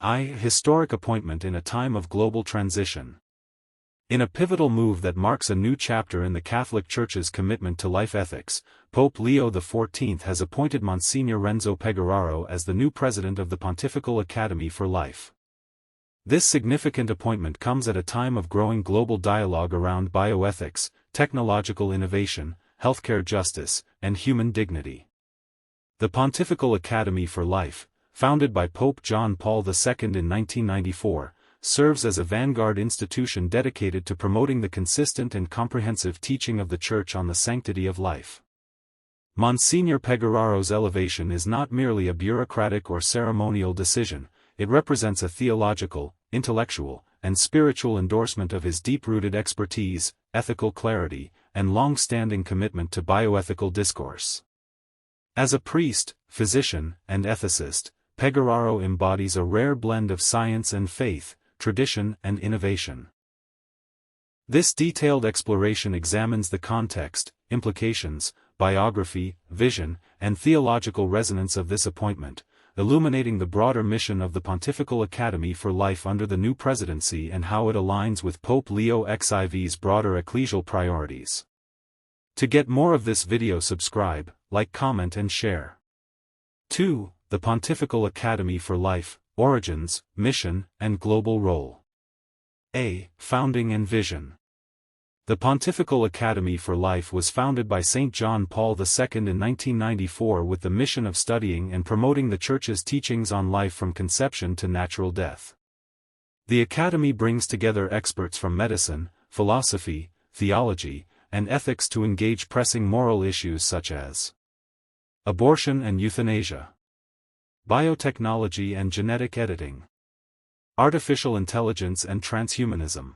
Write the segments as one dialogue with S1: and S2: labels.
S1: Historic appointment in a time of global transition. In a pivotal move that marks a new chapter in the Catholic Church's commitment to life ethics, Pope Leo XIV has appointed Monsignor Renzo Pegoraro as the new president of the Pontifical Academy for Life. This significant appointment comes at a time of growing global dialogue around bioethics, technological innovation, healthcare justice, and human dignity. The Pontifical Academy for Life, founded by Pope John Paul II in 1994, serves as a vanguard institution dedicated to promoting the consistent and comprehensive teaching of the Church on the sanctity of life. Monsignor Pegoraro's elevation is not merely a bureaucratic or ceremonial decision, it represents a theological, intellectual, and spiritual endorsement of his deep-rooted expertise, ethical clarity, and long-standing commitment to bioethical discourse. As a priest, physician, and ethicist, Pegoraro embodies a rare blend of science and faith, tradition and innovation. This detailed exploration examines the context, implications, biography, vision, and theological resonance of this appointment, illuminating the broader mission of the Pontifical Academy for Life under the new presidency and how it aligns with Pope Leo XIV's broader ecclesial priorities. To get more of this video, subscribe, like, comment and share. 2. The Pontifical Academy for Life, Origins, Mission, and Global Role. Founding and Vision. The Pontifical Academy for Life was founded by St. John Paul II in 1994 with the mission of studying and promoting the Church's teachings on life from conception to natural death. The Academy brings together experts from medicine, philosophy, theology, and ethics to engage pressing moral issues such as abortion and euthanasia, biotechnology and genetic editing, artificial intelligence and transhumanism,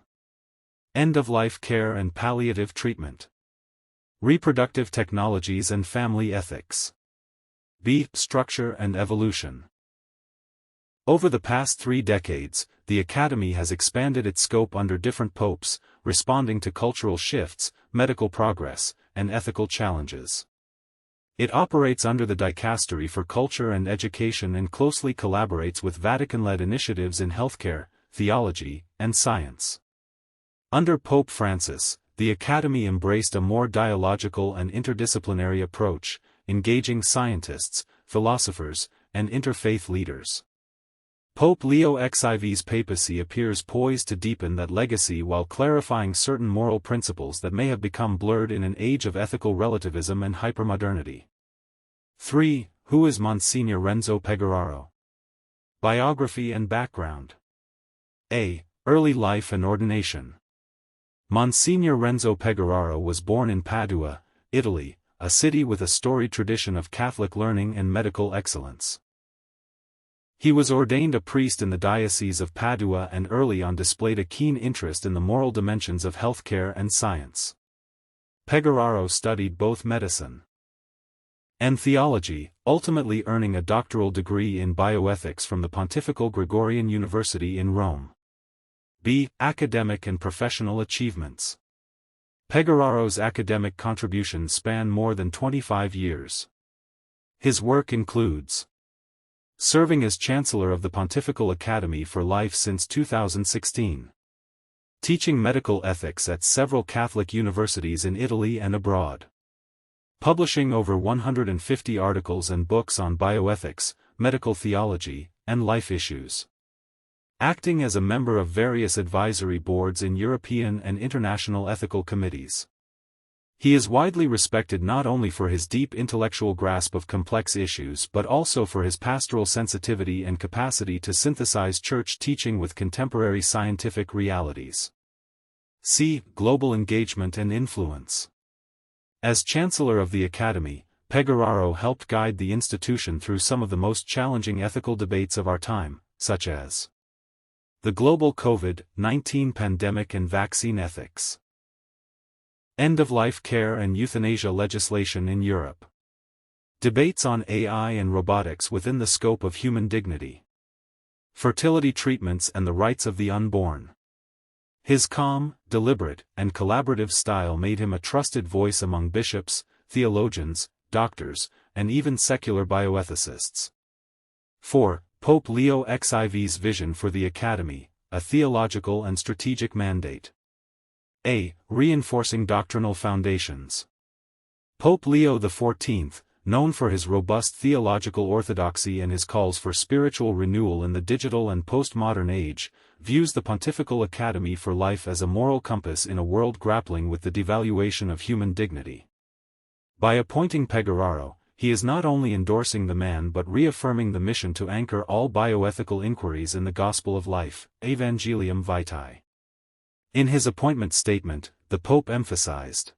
S1: end-of-life care and palliative treatment, reproductive technologies and family ethics. Structure and evolution. Over the past 3 decades, the Academy has expanded its scope under different popes, responding to cultural shifts, medical progress, and ethical challenges. It operates under the Dicastery for Culture and Education and closely collaborates with Vatican-led initiatives in healthcare, theology, and science. Under Pope Francis, the Academy embraced a more dialogical and interdisciplinary approach, engaging scientists, philosophers, and interfaith leaders. Pope Leo XIV's papacy appears poised to deepen that legacy while clarifying certain moral principles that may have become blurred in an age of ethical relativism and hypermodernity. 3. Who is Monsignor Renzo Pegoraro? Biography and background. Early life and ordination. Monsignor Renzo Pegoraro was born in Padua, Italy, a city with a storied tradition of Catholic learning and medical excellence. He was ordained a priest in the Diocese of Padua and early on displayed a keen interest in the moral dimensions of healthcare and science. Pegoraro studied both medicine and theology, ultimately earning a doctoral degree in bioethics from the Pontifical Gregorian University in Rome. Academic and professional achievements. Pegoraro's academic contributions span more than 25 years. His work includes serving as Chancellor of the Pontifical Academy for Life since 2016, teaching medical ethics at several Catholic universities in Italy and abroad, publishing over 150 articles and books on bioethics, medical theology, and life issues, acting as a member of various advisory boards in European and international ethical committees. He is widely respected not only for his deep intellectual grasp of complex issues but also for his pastoral sensitivity and capacity to synthesize church teaching with contemporary scientific realities. Global engagement and influence. As Chancellor of the Academy, Pegoraro helped guide the institution through some of the most challenging ethical debates of our time, such as the global COVID-19 pandemic and vaccine ethics, end-of-life care and euthanasia legislation in Europe, debates on AI and robotics within the scope of human dignity, fertility treatments and the rights of the unborn. His calm, deliberate, and collaborative style made him a trusted voice among bishops, theologians, doctors, and even secular bioethicists. 4. Pope Leo XIV's vision for the Academy, a theological and strategic mandate. A. Reinforcing doctrinal foundations. Pope Leo XIV, known for his robust theological orthodoxy and his calls for spiritual renewal in the digital and postmodern age, views the Pontifical Academy for Life as a moral compass in a world grappling with the devaluation of human dignity. By appointing Pegoraro, he is not only endorsing the man but reaffirming the mission to anchor all bioethical inquiries in the Gospel of Life, Evangelium Vitae. In his appointment statement, the Pope emphasized,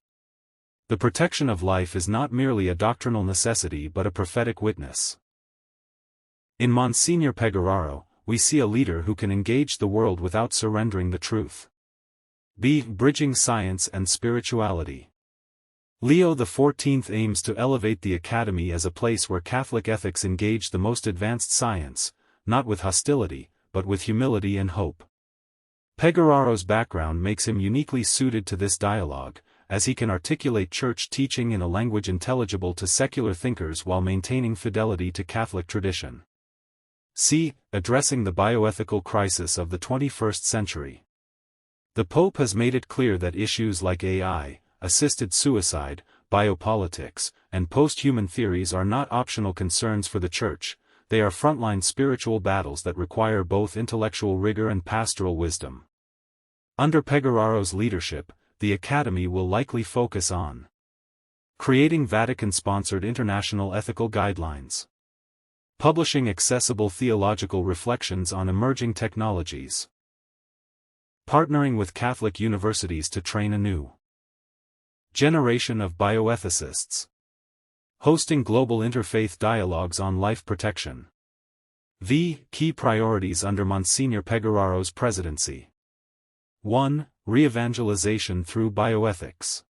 S1: "The protection of life is not merely a doctrinal necessity but a prophetic witness." In Monsignor Pegoraro, we see a leader who can engage the world without surrendering the truth. B. Bridging science and spirituality. Leo XIV aims to elevate the Academy as a place where Catholic ethics engage the most advanced science, not with hostility, but with humility and hope. Pegoraro's background makes him uniquely suited to this dialogue, as he can articulate church teaching in a language intelligible to secular thinkers while maintaining fidelity to Catholic tradition. C. Addressing the bioethical crisis of the 21st century. The Pope has made it clear that issues like AI, assisted suicide, biopolitics, and post-human theories are not optional concerns for the Church, they are frontline spiritual battles that require both intellectual rigor and pastoral wisdom. Under Pegoraro's leadership, the Academy will likely focus on creating Vatican-sponsored international ethical guidelines, publishing accessible theological reflections on emerging technologies, partnering with Catholic universities to train a new generation of bioethicists, hosting global interfaith dialogues on life protection. V. Key priorities under Monsignor Pegoraro's presidency. 1. Re-evangelization through bioethics.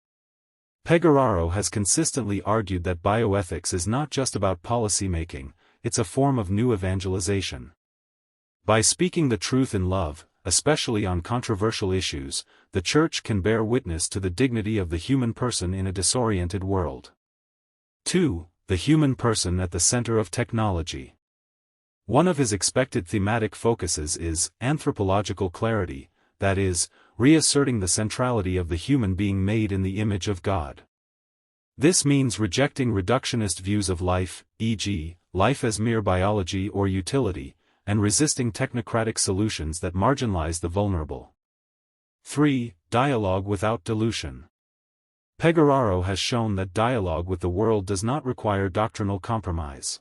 S1: Pegoraro has consistently argued that bioethics is not just about policy-making, it's a form of new evangelization. By speaking the truth in love, especially on controversial issues, the Church can bear witness to the dignity of the human person in a disoriented world. 2. The human person at the center of technology. One of his expected thematic focuses is anthropological clarity, that is, reasserting the centrality of the human being made in the image of God. This means rejecting reductionist views of life, e.g., life as mere biology or utility, and resisting technocratic solutions that marginalize the vulnerable. 3. Dialogue without dilution. Pegoraro has shown that dialogue with the world does not require doctrinal compromise.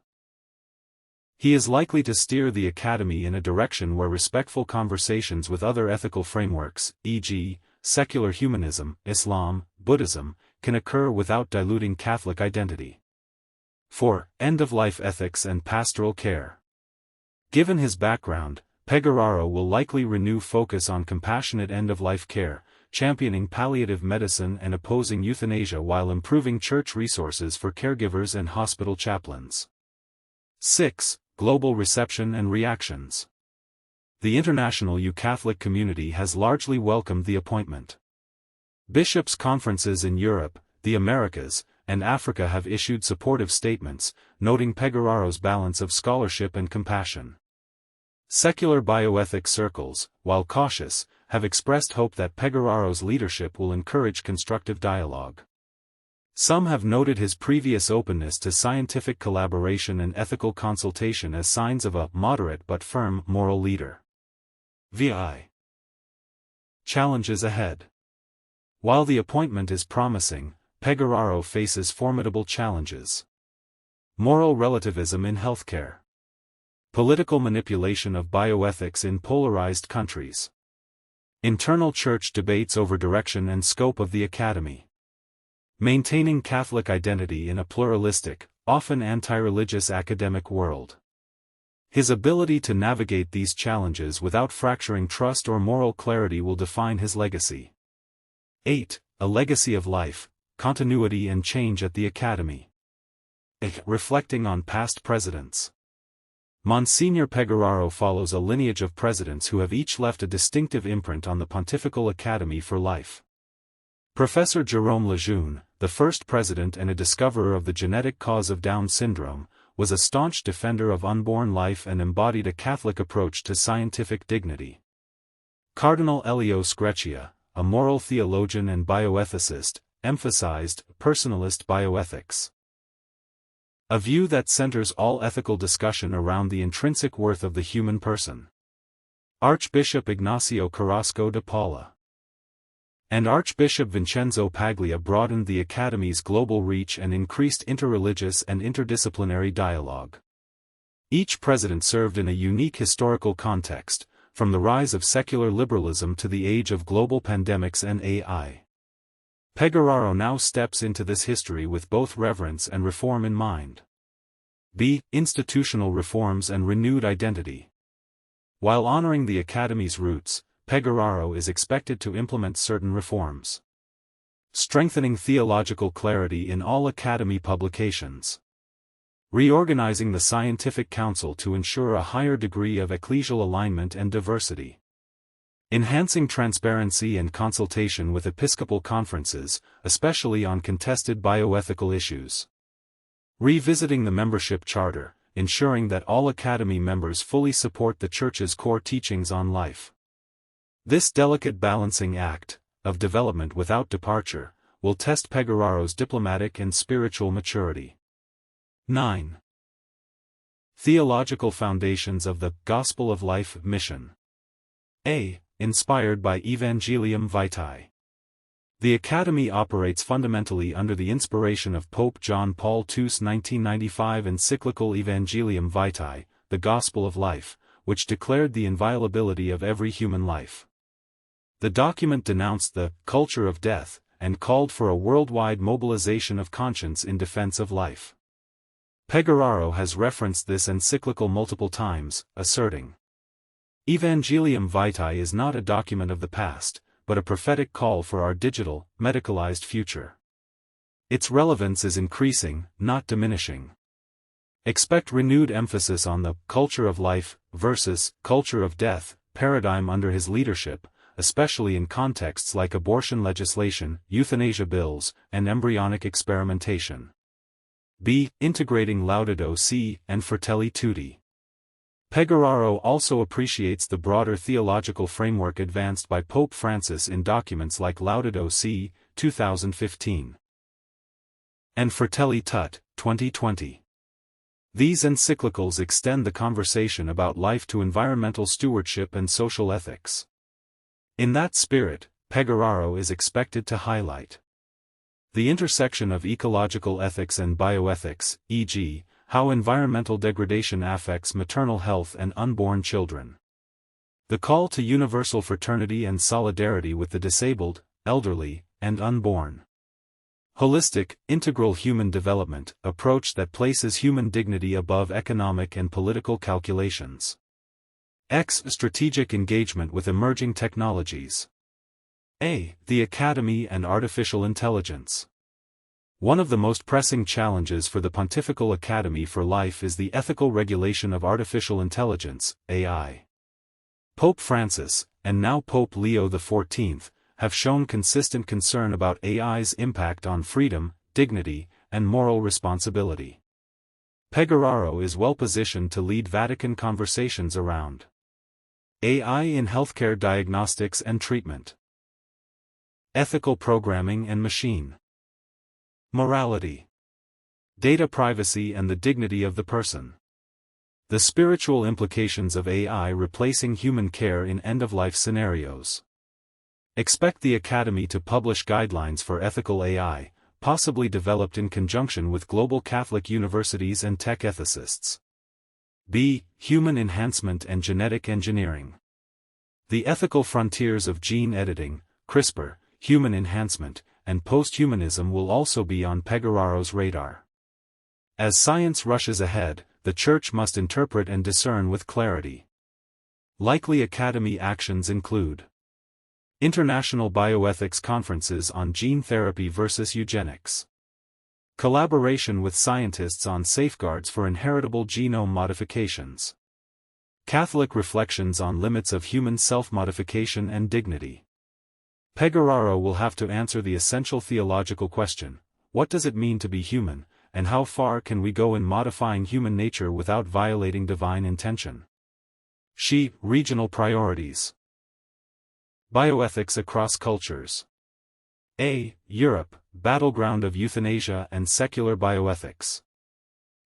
S1: He is likely to steer the Academy in a direction where respectful conversations with other ethical frameworks, e.g., secular humanism, Islam, Buddhism, can occur without diluting Catholic identity. 4. End-of-life ethics and pastoral care. Given his background, Pegoraro will likely renew focus on compassionate end-of-life care, championing palliative medicine and opposing euthanasia while improving church resources for caregivers and hospital chaplains. 6. Global reception and reactions. The international Catholic community has largely welcomed the appointment. Bishops' conferences in Europe, the Americas, and Africa have issued supportive statements, noting Pegoraro's balance of scholarship and compassion. Secular bioethics circles, while cautious, have expressed hope that Pegoraro's leadership will encourage constructive dialogue. Some have noted his previous openness to scientific collaboration and ethical consultation as signs of a moderate but firm moral leader. VI. Challenges ahead. While the appointment is promising, Pegoraro faces formidable challenges. Moral relativism in healthcare. Political manipulation of bioethics in polarized countries. Internal church debates over direction and scope of the Academy. Maintaining Catholic identity in a pluralistic, often anti-religious academic world. His ability to navigate these challenges without fracturing trust or moral clarity will define his legacy. 8. A legacy of life, continuity and change at the Academy. Reflecting on past presidents. Monsignor Pegoraro follows a lineage of presidents who have each left a distinctive imprint on the Pontifical Academy for Life. Professor Jérôme Lejeune, the first president and a discoverer of the genetic cause of Down syndrome, was a staunch defender of unborn life and embodied a Catholic approach to scientific dignity. Cardinal Leo XIV, a moral theologian and bioethicist, emphasized personalist bioethics, a view that centers all ethical discussion around the intrinsic worth of the human person. Archbishop Ignacio Carrasco de Paula and Archbishop Vincenzo Paglia broadened the Academy's global reach and increased interreligious and interdisciplinary dialogue. Each president served in a unique historical context, from the rise of secular liberalism to the age of global pandemics and AI. Pegoraro now steps into this history with both reverence and reform in mind. B. Institutional reforms and renewed identity. While honoring the Academy's roots, Pegoraro is expected to implement certain reforms, strengthening theological clarity in all Academy publications, reorganizing the Scientific Council to ensure a higher degree of ecclesial alignment and diversity, enhancing transparency and consultation with episcopal conferences, especially on contested bioethical issues, revisiting the membership charter, ensuring that all Academy members fully support the Church's core teachings on life. This delicate balancing act, of development without departure, will test Pegoraro's diplomatic and spiritual maturity. 9. Theological foundations of the Gospel of Life mission. A. Inspired by Evangelium Vitae. The Academy operates fundamentally under the inspiration of Pope John Paul II's 1995 encyclical Evangelium Vitae, the Gospel of Life, which declared the inviolability of every human life. The document denounced the culture of death, and called for a worldwide mobilization of conscience in defense of life. Pegoraro has referenced this encyclical multiple times, asserting, Evangelium Vitae is not a document of the past, but a prophetic call for our digital, medicalized future. Its relevance is increasing, not diminishing. Expect renewed emphasis on the culture of life versus culture of death paradigm under his leadership, especially in contexts like abortion legislation, euthanasia bills, and embryonic experimentation. B. Integrating Laudato Si and Fratelli Tutti. Pegoraro also appreciates the broader theological framework advanced by Pope Francis in documents like Laudato Si, 2015, and Fratelli Tutti, 2020. These encyclicals extend the conversation about life to environmental stewardship and social ethics. In that spirit, Pegoraro is expected to highlight the intersection of ecological ethics and bioethics, e.g., how environmental degradation affects maternal health and unborn children. The call to universal fraternity and solidarity with the disabled, elderly, and unborn. Holistic, integral human development approach that places human dignity above economic and political calculations. X. Strategic engagement with emerging technologies. A. The Academy and artificial intelligence. One of the most pressing challenges for the Pontifical Academy for Life is the ethical regulation of artificial intelligence, AI. Pope Francis, and now Pope Leo XIV, have shown consistent concern about AI's impact on freedom, dignity, and moral responsibility. Pegoraro is well positioned to lead Vatican conversations around AI in healthcare diagnostics and treatment, ethical programming and machine morality, data privacy and the dignity of the person. The spiritual implications of AI replacing human care in end-of-life scenarios. Expect the Academy to publish guidelines for ethical AI, possibly developed in conjunction with global Catholic universities and tech ethicists. B. Human enhancement and genetic engineering. The ethical frontiers of gene editing, CRISPR, human enhancement, and posthumanism will also be on Pegoraro's radar. As science rushes ahead, the Church must interpret and discern with clarity. Likely Academy actions include international bioethics conferences on gene therapy versus eugenics, collaboration with scientists on safeguards for inheritable genome modifications, Catholic reflections on limits of human self-modification and dignity. Pegoraro will have to answer the essential theological question, what does it mean to be human, and how far can we go in modifying human nature without violating divine intention? Regional priorities. Bioethics across cultures. A. Europe, battleground of euthanasia and secular bioethics.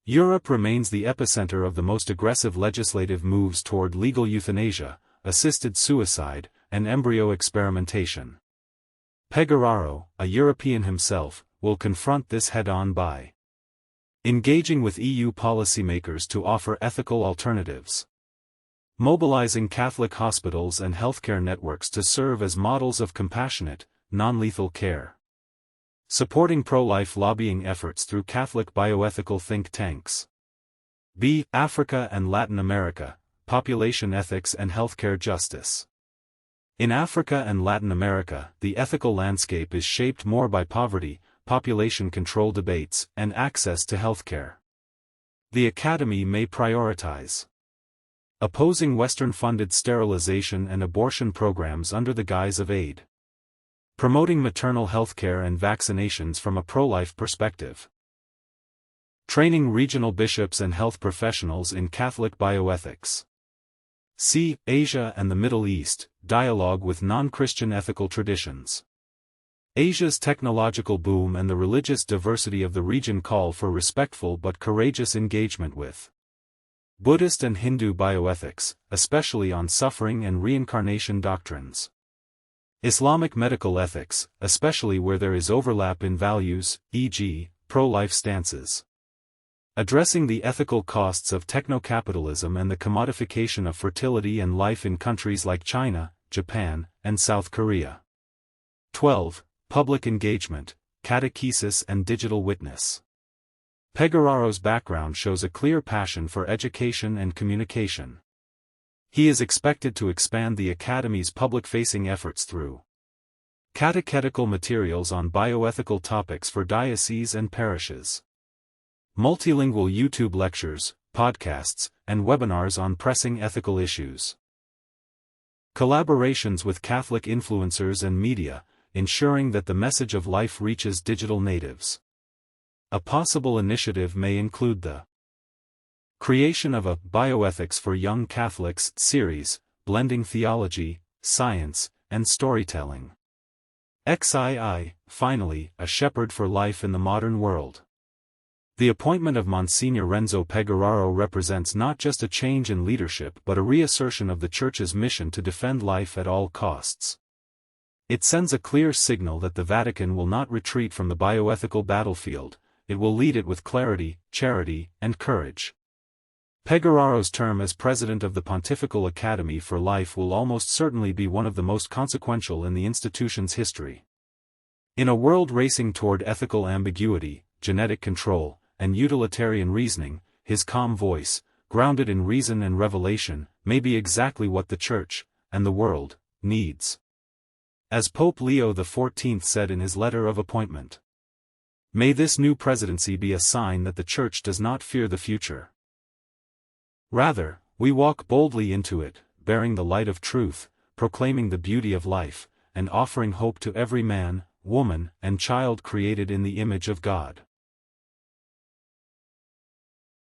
S1: Europe remains the epicenter of the most aggressive legislative moves toward legal euthanasia, assisted suicide, and embryo experimentation. Pegoraro, a European himself, will confront this head-on by engaging with EU policymakers to offer ethical alternatives, mobilizing Catholic hospitals and healthcare networks to serve as models of compassionate, non-lethal care, supporting pro-life lobbying efforts through Catholic bioethical think tanks. B. Africa and Latin America, population ethics and healthcare justice. In Africa and Latin America, the ethical landscape is shaped more by poverty, population control debates, and access to healthcare. The Academy may prioritize opposing Western-funded sterilization and abortion programs under the guise of aid, promoting maternal healthcare and vaccinations from a pro-life perspective, training regional bishops and health professionals in Catholic bioethics. C. Asia and the Middle East, dialogue with non-Christian ethical traditions. Asia's technological boom and the religious diversity of the region call for respectful but courageous engagement with Buddhist and Hindu bioethics, especially on suffering and reincarnation doctrines. Islamic medical ethics, especially where there is overlap in values, e.g., pro-life stances. Addressing the ethical costs of techno-capitalism and the commodification of fertility and life in countries like China, Japan, and South Korea. 12. Public engagement, catechesis and digital witness. Pegoraro's background shows a clear passion for education and communication. He is expected to expand the Academy's public-facing efforts through catechetical materials on bioethical topics for dioceses and parishes, multilingual YouTube lectures, podcasts, and webinars on pressing ethical issues, collaborations with Catholic influencers and media, ensuring that the message of life reaches digital natives. A possible initiative may include the creation of a Bioethics for Young Catholics series, blending theology, science, and storytelling. Finally, a shepherd for life in the modern world. The appointment of Monsignor Renzo Pegoraro represents not just a change in leadership but a reassertion of the Church's mission to defend life at all costs. It sends a clear signal that the Vatican will not retreat from the bioethical battlefield, it will lead it with clarity, charity, and courage. Pegoraro's term as president of the Pontifical Academy for Life will almost certainly be one of the most consequential in the institution's history. In a world racing toward ethical ambiguity, genetic control, and utilitarian reasoning, his calm voice, grounded in reason and revelation, may be exactly what the Church, and the world, needs. As Pope Leo XIV said in his letter of appointment, "May this new presidency be a sign that the Church does not fear the future. Rather, we walk boldly into it, bearing the light of truth, proclaiming the beauty of life, and offering hope to every man, woman, and child created in the image of God."